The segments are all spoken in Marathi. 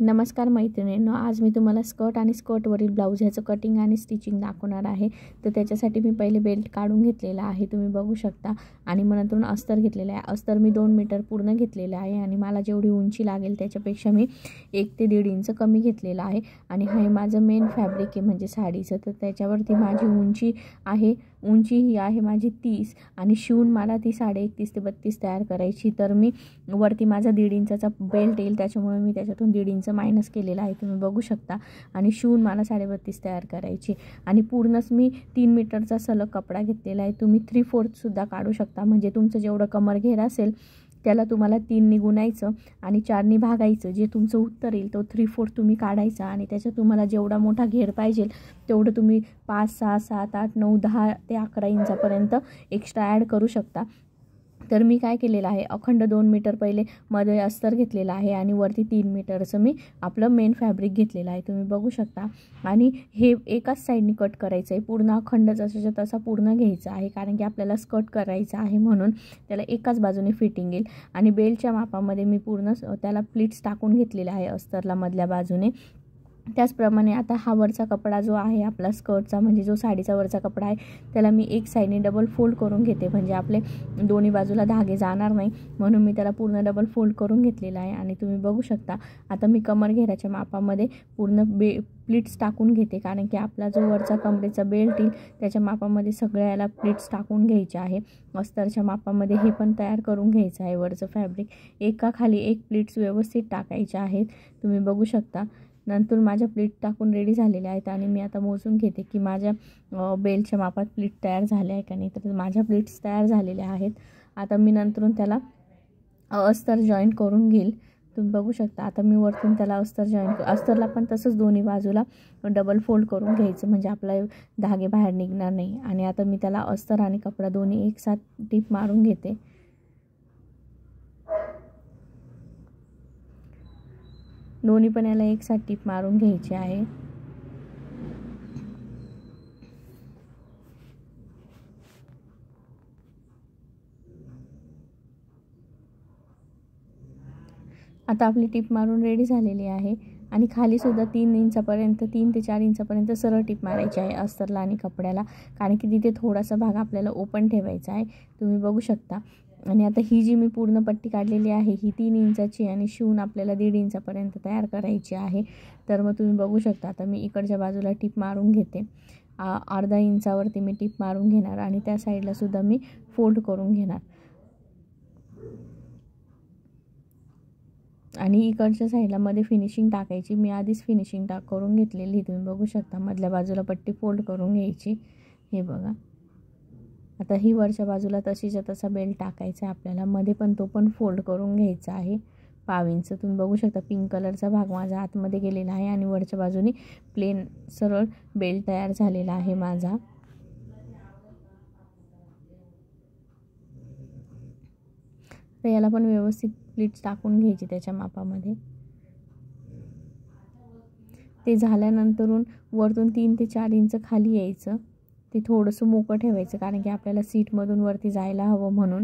नमस्कार मैत्रिणींनो, आज मी तुम्हाला स्कर्ट आणि स्कर्टवरील ब्लाऊज ह्याचं कटिंग आणि स्टिचिंग दाखवणार आहे। तर त्याच्यासाठी मी पहिले बेल्ट काढून घेतलेला आहे, तुम्ही बघू शकता। आणि मग नंतर अस्तर घेतलेला आहे। अस्तर मी 2 मीटर पूर्ण घेतलेला आहे आणि मला जेवढी उंची लागेल त्याच्यापेक्षा मी 1 ते 1.5 इंच कमी घेतलेला आहे। आणि हे माझं मेन फॅब्रिक आहे म्हणजे साडीचं, तर त्याच्यावरती माझी उंची आहे, उंची ही आहे माझी 30 आणि शिवून मला ती 31.5 ते 32 तयार करायची। तर मी वरती माझा 1.5 इंचाचा बेल्ट येईल, त्याच्यामुळे मी त्याच्यातून 1.5 इंच मायनस केलेला आहे, तुम्ही बघू शकता। आणि शिवून मला 32.5 तयार करायची आणि पूर्णच मी 3 मीटरचा सलग कपडा घेतलेला आहे। तुम्ही 3/4 सुद्धा काढू शकता, म्हणजे तुमचं जेवढं कमर घेर असेल त्याला तुम्हाला 3 ने गुणायचं आणि 4 ने भागायचं। जे तुमचं उत्तर येईल तो 3/4 तुम्ही काढायचा आणि त्याच्यात तुम्हाला जेवढा मोठा घेर पाहिजे तेवढं तुम्ही 5, 6, 7, 8, 9, 10 ते 11 इंचापर्यंत एक्स्ट्रा ॲड करू शकता। तर मी काय केलेलं आहे, अखंड 2 मीटर पहिले मध्ये अस्तर घेतलेला आहे आणि वरती 3 मीटरचं मी आपलं मेन फॅब्रिक घेतलेलं आहे, तुम्ही बघू शकता। आणि हे एकाच साईडनी कट करायचं आहे, पूर्ण अखंड जसाच्या तसा पूर्ण घ्यायचा आहे, कारण की आपल्याला स्कर्ट करायचं आहे म्हणून त्याला एकाच बाजूने फिटिंग येईल। आणि बेल्टच्या मापामध्ये मी पूर्ण त्याला प्लीट्स टाकून घेतलेले आहे अस्तरला मधल्या बाजूने। त्याचप्रमाणे आता हा वरचा कपडा जो आहे आपला स्कर्टचा, म्हणजे जो साडीचा वरचा कपडा आहे, त्याला मी एक साईडने डबल फोल्ड करून घेते, म्हणजे आपले दोन्ही बाजूला धागे जाणार नाही, म्हणून मी त्याला पूर्ण डबल फोल्ड करून घेतलेला आहे। आणि तुम्ही बघू शकता आता मी कमर घेराच्या मापामध्ये पूर्ण प्लीट्स टाकून घेते, कारण की आपला जो वरचा कमरेचा बेल्ट येईल त्याच्या मापामध्ये सगळ्याला प्लीट्स टाकून घ्यायचे आहे। अस्तरच्या मापामध्ये हे पण तयार करून घ्यायचं आहे वरचं फॅब्रिक, एकाखाली एक प्लीट्स व्यवस्थित टाकायचे आहेत, तुम्ही बघू शकता। नंतर माझ्या प्लीट टाकून रेडी झालेल्या आहेत आणि मी आता मोजून घेते की माझ्या बेल्टच्या मापात प्लीट तयार झाले आहे का नाही। तर माझ्या प्लीट्स तयार झालेल्या आहेत। आता मी नंतरून त्याला अस्तर जॉईन करून घेईल, तुम्ही बघू शकता। आता मी वरतून त्याला अस्तर अस्तरला पण तसंच दोन्ही बाजूला डबल फोल्ड करून घ्यायचं, म्हणजे आपला धागे बाहेर निघणार नाही। आणि आता मी त्याला अस्तर आणि कपडा दोन्ही एकसाथ टिप मारून घेते। दोन्ही पण याला एकसाथ टिप मारून घ्यायची आहे। आता आपली टिप मारून रेडी झालेली आहे आणि खाली सुद्धा 3 इंचापर्यंत 3 ते 4 इंचापर्यंत सरळ टिप मारायची आहे अस्तरला आणि कपड्याला, कारण की तिथे थोडासा भाग आपल्याला ओपन ठेवायचा आहे, तुम्ही बघू शकता। आणि आता ही जी मी पूर्ण पट्टी काढलेली आहे ही 3 इंचाची आणि शिवून आपल्याला 1.5 इंचापर्यंत तयार करायची आहे। तर मग तुम्ही बघू शकता आता मी इकडच्या बाजूला टिप मारून घेते, अर्धा इंचावरती मी टिप मारून घेणार आणि त्या साईडला सुद्धा मी फोल्ड करून घेणार। आणि इकडच्या साईडला मध्ये फिनिशिंग टाकायची, मी आधीच फिनिशिंग करून घेतलेली, तुम्ही बघू शकता। मधल्या बाजूला पट्टी फोल्ड करून घ्यायची, हे बघा। आता ही वरच्या बाजूला तशीच्या तसा बेल्ट टाकायचा आहे आपल्याला, मध्ये पण तो पण फोल्ड करून घ्यायचा आहे 1/2 इंच, तुम्ही बघू शकता। पिंक कलरचा भाग माझा आतमध्ये गेलेला आहे आणि वरच्या बाजूने प्लेन सरळ बेल्ट तयार झालेला आहे माझा। तर याला पण व्यवस्थित प्लीट्स टाकून घ्यायची त्याच्या मापामध्ये। ते झाल्यानंतरून वरतून 3 ते 4 इंच खाली यायचं, ते थोडंसं मोकळं ठेवायचं, कारण की आपल्याला सीटमधून वरती जायला हवं म्हणून।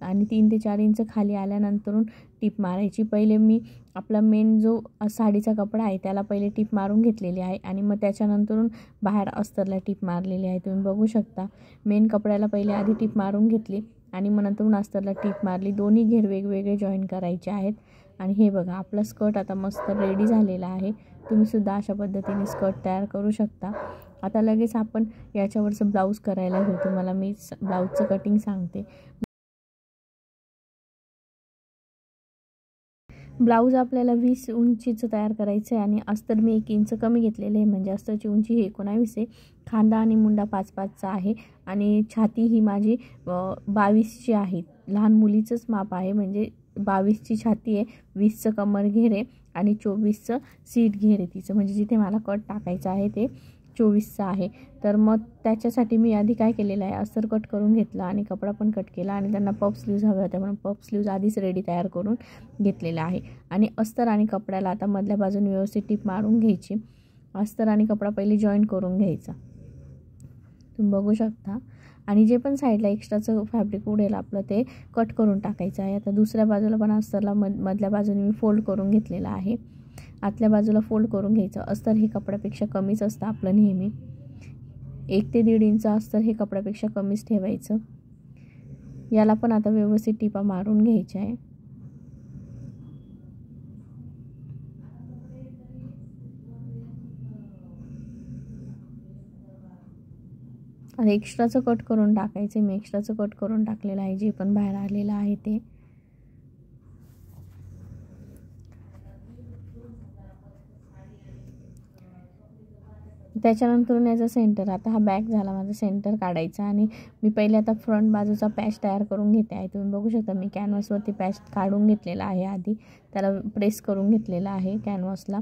आणि 3 ते 4 इंच खाली आल्यानंतरून टिप मारायची। पहिले मी आपला मेन जो साडीचा कपडा आहे त्याला पहिले टिप मारून घेतलेली आहे आणि मग त्याच्यानंतरून बाहेर अस्तरला टिप मारलेली आहे, तुम्ही बघू शकता। मेन कपड्याला पहिले आधी टिप मारून घेतली आणि मग नंतरून अस्तरला टिप मारली, दोन्ही घेर वेगवेगळे जॉईन करायचे आहेत। आणि हे बघा आपला स्कर्ट आता मस्त रेडी झालेला आहे, तुम्ही सुद्धा अशा पद्धतीने स्कर्ट तयार करू शकता। आता लगेच आपण याच्यावरचं ब्लाऊज करायला घेऊ, तुम्हाला मी ब्लाऊजचं कटिंग सांगते। ब्लाऊज आपल्याला 20 उंचीचं तयार करायचं आहे आणि अस्तर मी 1 इंच कमी घेतलेलं आहे, म्हणजे अस्तरची उंची ही 19 आहे। खांदा आणि मुंडा 5-5चा आहे आणि छाती ही माझी 22ची आहे, लहान मुलीचंच माप आहे, म्हणजे 22ची छाती आहे, 20चं कमर घेर आहे आणि 24चं सीट घेर आहे तिचं, म्हणजे जिथे मला कट टाकायचं आहे ते 24चा आहे। तर मग त्याच्यासाठी मी आधी काय केलेलं आहे, अस्तर कट करून घेतला आणि कपडा पण कट केला आणि त्यांना पफ स्लीव्ज हव्या होत्या म्हणून पफ स्लीव्ज आधीच रेडी तयार करून घेतलेला आहे। आणि अस्तर आणि कपड्याला आता मधल्या बाजूने व्यवस्थित टिप मारून घ्यायची, अस्तर आणि कपडा पहिले जॉईन करून घ्यायचा, तुम्ही बघू शकता। आणि जे पण साईडला एक्स्ट्राचं फॅब्रिक उडेल आपलं ते कट करून टाकायचं आहे। आता दुसऱ्या बाजूला पण अस्तरला मधल्या बाजूने मी फोल्ड करून घेतलेला आहे आतल्या बाजूला फोल्ड करून घ्यायचं. अस्तर हे कपड्यापेक्षा कमीच असतं आपलं नेहमी. 1 ते 1.5 इंच अस्तर हे कपड्यापेक्षा कमीच ठेवायचं. याला पण आता व्यवस्थित टिपा मारून घ्यायच्या आहे. आता एक्स्ट्राचं कट करून टाकायचं. मी एक्स्ट्राचं कट करून टाकलेलं आहे, जे पण बाहेर आलेलं आहे ते. त्याच्यानंतर याचा सेंटर, आता हा बॅक झाला माझा, सेंटर काढायचा. आणि मी पहिले आता फ्रंट बाजूचा पॅच तयार करून घेते आहे. तुम्ही बघू शकता मी कॅनव्हासवरती पॅच काढून घेतलेला आहे. आधी त्याला प्रेस करून घेतलेला आहे कॅनव्हासला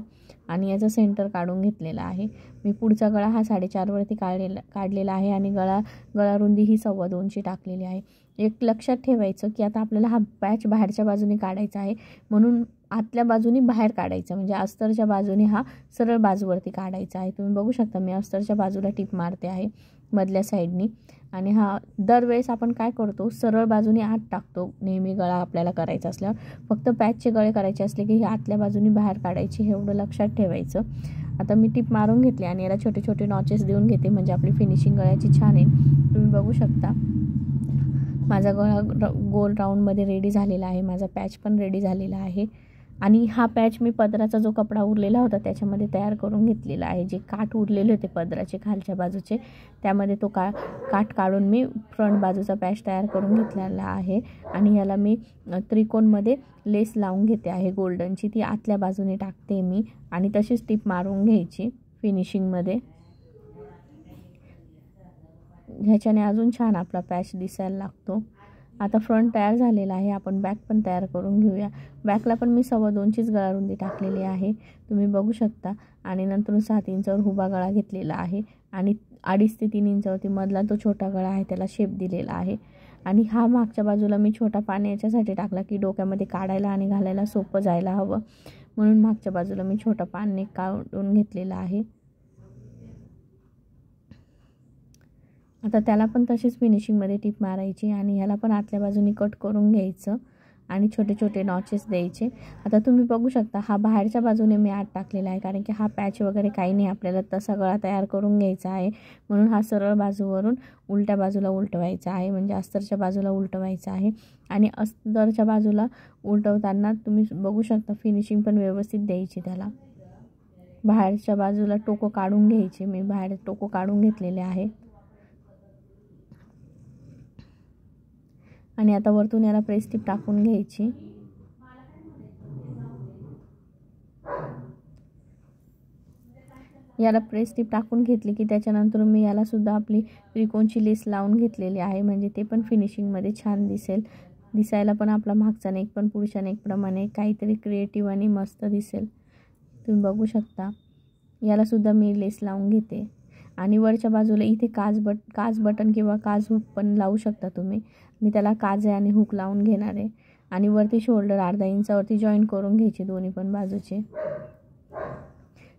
आणि याचा सेंटर काढून घेतलेला आहे. मी पुढचा गळा हा 4.5 वरती काढलेला आहे आणि गळा रुंदी ही 2.25 टाकलेली आहे. एक लक्षात ठेवायचं की आता आपल्याला हा पॅच बाहेरच्या बाजूने काढायचा आहे, म्हणून आतल्या बाजूनी बाहेर काढायचं, म्हणजे अस्तरच्या बाजूने हा सरळ बाजूवरती काढायचा आहे. तुम्ही बघू शकता मी अस्तरच्या बाजूला टिप मारते आहे मधल्या साईडनी. आणि हा दरवेळेस आपण काय करतो, सरळ बाजूने आत टाकतो नेहमी गळा आपल्याला करायचा असल्यावर. फक्त पॅचचे गळे करायचे असले की हे आतल्या बाजूने बाहेर काढायचे, हे एवढं लक्षात ठेवायचं. आता मी टिप मारून घेतली आणि याला छोटे छोटे नॉचेस देऊन घेते, म्हणजे आपली फिनिशिंग गळ्याची छान येईल. तुम्ही बघू शकता माझा गळा गोल राऊंडमध्ये रेडी झालेला आहे. माझा पॅच पण रेडी झालेला आहे. आणि हा पॅच मी पदराचा जो कपडा उरलेला होता त्याच्यामध्ये तयार करून घेतलेला आहे. जे काठ उरलेले होते पदराचे खालच्या बाजूचे, त्यामध्ये तो काठ काढून मी फ्रंट बाजूचा पॅच तयार करून घेतलेला आहे. आणि याला मी त्रिकोणमध्ये लेस लावून घेते आहे गोल्डनची, ती आतल्या बाजूने टाकते मी आणि तशीच टिप मारून घ्यायची फिनिशिंगमध्ये. ह्याच्याने अजून छान आपला पॅच दिसायला लागतो. आता फ्रंट तयार झालेला आहे, आपण बॅक पण तयार करून घेऊया. बॅकला पण मी 2.25 गळा रुंदी टाकलेली आहे, तुम्ही बघू शकता. आणि नंतर 7 इंचावर उभा गळा घेतलेला आहे आणि 2.5 ते 3 इंचावरती मधला तो छोटा गळा आहे त्याला शेप दिलेला आहे. आणि हा मागच्या बाजूला मी छोटा पान याच्यासाठी टाकला की डोक्यामध्ये काढायला आणि घालायला सोपं जायला हवं, म्हणून मागच्या बाजूला मी छोटा पान काढून घेतलेला आहे. आता त्याला पण तशीच फिनिशिंगमध्ये टिप मारायची आणि ह्याला पण आतल्या बाजूनी कट करून घ्यायचं आणि छोटे छोटे नॉचेस द्यायचे. आता तुम्ही बघू शकता हा बाहेरच्या बाजूने मी आत टाकलेला आहे, कारण की हा पॅच वगैरे काही नाही, आपल्याला तसा गळा तयार करून घ्यायचा आहे. म्हणून हा सरळ बाजूवरून उलट्या बाजूला उलटवायचा आहे, म्हणजे अस्तरच्या बाजूला उलटवायचा आहे. आणि अस्तरच्या बाजूला उलटवताना तुम्ही बघू शकता फिनिशिंग पण व्यवस्थित द्यायची त्याला. बाहेरच्या बाजूला टोको काढून घ्यायचे, मी बाहेर टोको काढून घेतलेले आहे. आणि आता वरतून याला प्रेस टिप टाकून घ्यायची. याला प्रेस टिप टाकून घेतली की त्याच्यानंतर मी याला सुद्धा आपली त्रिकोणची लेस लावून घेतलेली आहे, म्हणजे ते पण फिनिशिंगमध्ये छान दिसेल. दिसायला पण आपला मागचा नेक पण पुढच्या नेकप्रमाणे काहीतरी क्रिएटिव्ह आणि मस्त दिसेल. तुम्ही बघू शकता याला सुद्धा मी लेस लावून घेते. आणि वरच्या बाजूला इथे काज बटन किंवा काज हुक पण लावू शकता तुम्ही. मी त्याला काज आणि हुक लावून घेणार आहे. आणि वरती शोल्डर 1/2 इंचावरती जॉईन करून घ्यायचे दोन्ही पण बाजूचे.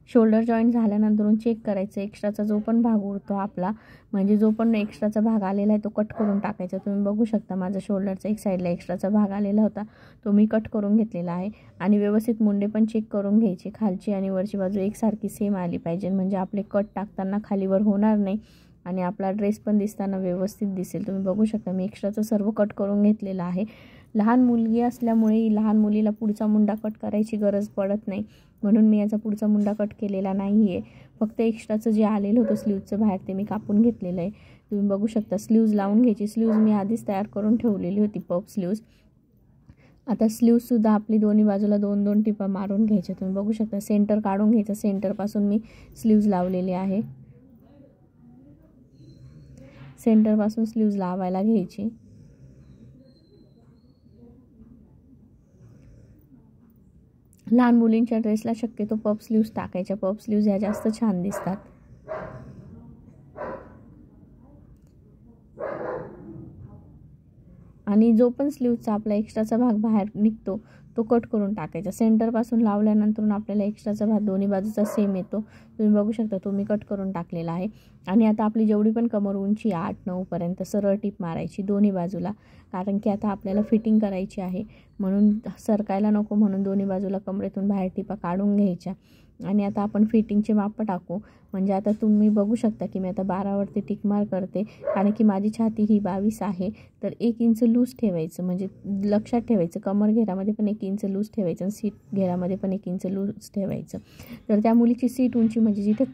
शोल्डर जॉईन झाल्यानंतर चेक करायचं एक्स्ट्राचा जो पण भाग उरतो आपला, म्हणजे जो पण एक्स्ट्राचा भाग आलेला आहे तो कट करून टाकायचा. तुम्ही बघू शकता माझा शोल्डरचा एक साईडला एक्स्ट्राचा भाग आलेला होता, तो मी कट करून घेतलेला आहे. आणि व्यवस्थित मुंडे पण चेक करून घ्यायचे, खालची आणि वरची बाजू एकसारखी सेम आली पाहिजे, म्हणजे आपले कट टाकताना खालीवर होणार नाही आणि आपला ड्रेस पण दिसताना व्यवस्थित दिसेल. तुम्ही बघू शकता मी एक्स्ट्राचं सर्व कट करून घेतलेलं आहे. लहान मुलगी असल्यामुळे लहान मुलीला पुढचा मुंडा कट करायची गरज पडत नाही, म्हणून मी याचा पुढचा मुंडा कट केलेला नाही आहे. फक्त एक्स्ट्राचं जे आलेलं होतं स्लीवचं बाहेर ते मी कापून घेतलेलं आहे. तुम्ही बघू शकता स्लीव्ज लावून घ्यायची. स्लीव्ज मी आधीच तयार करून ठेवलेली होती, पफ स्लीव्ज. आता स्लीव्जसुद्धा आपली दोन्ही बाजूला 2-2 टिपा मारून घ्यायच्या. तुम्ही बघू शकता सेंटर काढून घ्यायचं, सेंटरपासून मी स्लीव्ज लावलेले आहे. सेंटरपासून स्लीव्ज लावायला घ्यायची. लहान मुलींच्या ड्रेसला शक्यतो पफ स्लीव्ज टाकायच्या, पफ स्लीव्ज ह्या जास्त छान दिसतात. आणि जो पण स्लीव्जचा आपला एक्स्ट्राचा भाग बाहेर निघतो तो कट करून टाकायचा। सेंटरपासून लावल्यानंतर आपल्याला एक्स्ट्राचा भाग दोन्ही बाजूचा सेम येतो, तुम्ही बघू शकता। तो मी कट करून टाकलेला आहे। आणि आता आपली जेवढी पण कमर उंची 8-9 पर्यंत सरळ टीप मारायची दोन्ही बाजूला, कारण की आता आपल्याला फिटिंग करायची आहे, म्हणून सरकायला नको, म्हणून दोन्ही बाजूला कमरेतून बाहेर टिपा काढून घ्यायच्या। आणि आता आपण फिटिंगचे माप टाकू। म्हणजे आता तुम्ही बघू शकता की मी आता 12वरती टिक मार्क करते, कारण की माझी छाती ही 22 आहे। तर 1 इंच लूज ठेवायचं, म्हणजे लक्षात ठेवायचं कमर घेरामध्ये पण 1 इंच लूज ठेवायचं आणि सीट घेरामध्ये पण 1 इंच लूज ठेवायचं। तर त्या मुलीची सीट उंची म्हणजे जिथे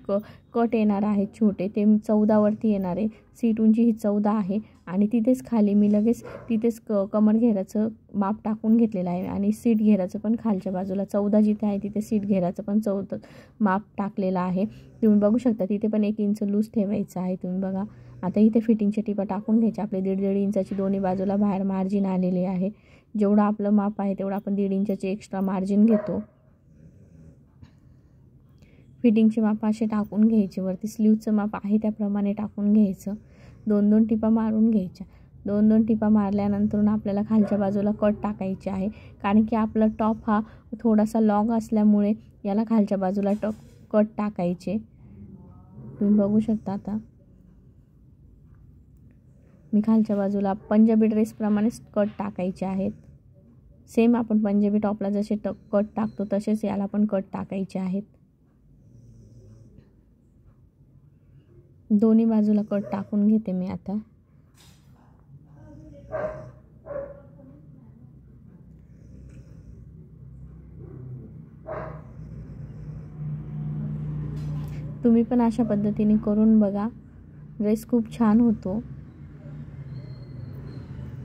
कट येणार आहे छोटे ते 14वरती येणार आहे। सीट उंची ही 14 आहे आणि तिथेच खाली मी लगेच तिथेच कमर घेराचं माप टाकून घेतलेलं आहे आणि सीट घेराचं पण खालच्या बाजूला 14 जिथे आहे तिथे सीट घेराचं पण 14 माप टाकलेलं आहे। तुम्ही बघू शकता तिथे पण 1 इंच लूज ठेवायचं आहे। तुम्ही बघा आता इथे फिटिंगच्या टिपा टाकून घ्यायच्या। आपले 1.5 इंचाची दोन्ही बाजूला बाहेर मार्जिन आलेले आहे। जेवढं आपलं माप आहे तेवढं आपण 1.5 इंचाचे एक्स्ट्रा मार्जिन घेतो। फिटिंगचे माप असे टाकून घ्यायचे, वरती स्लीवचं माप आहे त्याप्रमाणे टाकून घ्यायचं। 2-2 टिपा मारून घ्यायच्या। 2-2 टिपा मारल्यानंतर आपल्याला खालच्या बाजूला कट टाकायचे आहे, कारण की आपला टॉप हा थोडासा लॉंग असल्यामुळे याला खालच्या बाजूला कट टाकायचे। तुम्ही बघू शकता आता मी खालच्या बाजूला पंजाबी ड्रेसप्रमाणेच कट टाकायचे आहेत। सेम आपण पंजाबी टॉपला जसे कट टाकतो तसेच याला पण कट टाकायचे आहेत। दोन्ही बाजूला कट टाकून घेते मी आता। तुम्ही पण अशा पद्धतीने करून बघा, ड्रेस खूप छान होतो।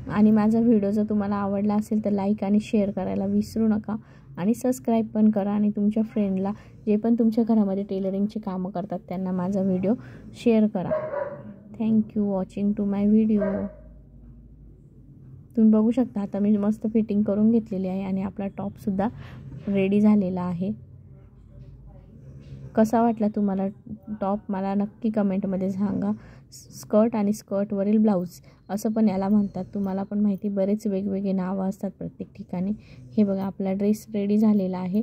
आणि माझा व्हिडिओ जर तुम्हाला आवडला असेल तर लाईक आणि शेअर करायला विसरू नका आणि सबस्क्राईब पण करा आणि तुमच्या फ्रेंडला जे पण तुमच्या घरामध्ये टेलरिंगची कामं करतात त्यांना माझा व्हिडिओ शेअर करा। Thank you watching to my video. तुम्ही बघू शकता आता मी मस्त फिटिंग करून घेतलेली आहे आणि आपला टॉपसुद्धा रेडी झालेला आहे। कसा वाटला तुम्हाला टॉप मला नक्की कमेंटमध्ये सांगा। स्कर्ट आणि स्कर्टवरील ब्लाऊज असं पण याला म्हणतात, तुम्हाला पण माहिती, बरेच वेगवेगळे नावं असतात प्रत्येक ठिकाणी। हे बघा आपला ड्रेस रेडी झालेला आहे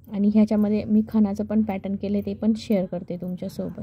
आणि ह्याच्यामध्ये मी खणाचं पण पॅटर्न केले ते पण शेअर करते तुमच्यासोबत।